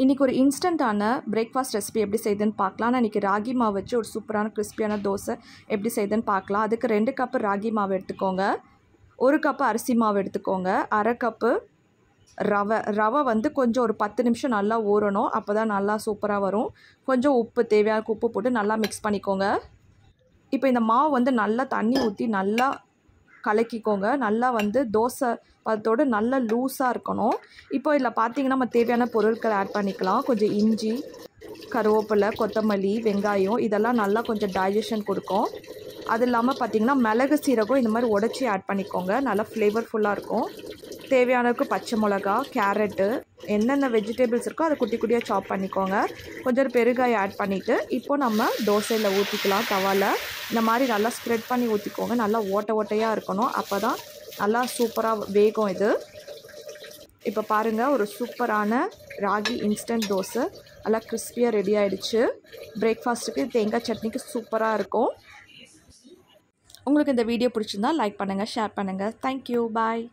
இன்றைக்கி ஒரு இன்ஸ்டண்ட்டான breakfast recipe எப்படி செய்யுதுன்னு பார்க்கலாம். நான் இன்றைக்கி ராகி மாவு வச்சு ஒரு சூப்பரான கிறிஸ்பியான தோசை எப்படி செய்யுதுன்னு பார்க்கலாம். அதுக்கு 2 கப்பு ராகி மாவு எடுத்துக்கோங்க, 1 கப்பு அரிசி மாவு எடுத்துக்கோங்க, அரை கப்பு ரவை வந்து கொஞ்சம் ஒரு 10 நிமிஷம் நல்லா ஊறணும். அப்போ தான் நல்லா சூப்பராக வரும். கொஞ்சம் உப்பு, தேவையான உப்பு போட்டு நல்லா மிக்ஸ் பண்ணிக்கோங்க. இப்போ இந்த மாவு வந்து நல்லா தண்ணி ஊற்றி நல்லா கலக்கிக்கோங்க. நல்லா வந்து தோசை பதத்தோடு நல்லா லூஸாக இருக்கணும். இப்போ இதில் பார்த்திங்கன்னா நம்ம தேவையான பொருட்கள் ஆட் பண்ணிக்கலாம். கொஞ்சம் இஞ்சி, கருவேப்பிலை, கொத்தமல்லி, வெங்காயம் இதெல்லாம் நல்லா கொஞ்சம் டைஜஷன் கொடுக்கும். அது இல்லாமல் பார்த்திங்கன்னா மிளகு, சீரகம் இந்த மாதிரி உடச்சி ஆட் பண்ணிக்கோங்க. நல்லா ஃப்ளேவர்ஃபுல்லாக இருக்கும். தேவையானதுக்கு பச்சை மிளகா, கேரட்டு, என்னென்ன வெஜிடபிள்ஸ் இருக்கோ அதை குட்டி குட்டியாக சாப் பண்ணிக்கோங்க. கொஞ்சம் பெருங்காயம் ஆட் பண்ணிவிட்டு இப்போது நம்ம தோசையில் ஊற்றிக்கலாம். தவாவில் இந்த மாதிரி நல்லா ஸ்ப்ரெட் பண்ணி ஊற்றிக்கோங்க. நல்லா ஓட்டையாக இருக்கணும். அப்போ தான் நல்லா சூப்பராக வேகும் இது. இப்போ பாருங்கள், ஒரு சூப்பரான ராகி இன்ஸ்டன்ட் தோசை நல்லா கிறிஸ்பியாக ரெடி ஆகிடுச்சு. பிரேக்ஃபாஸ்ட்டுக்கு தேங்காய் சட்னிக்கு சூப்பராக இருக்கும். உங்களுக்கு இந்த வீடியோ பிடிச்சிருந்தா லைக் பண்ணுங்கள், ஷேர் பண்ணுங்கள். தேங்க்யூ, பாய்.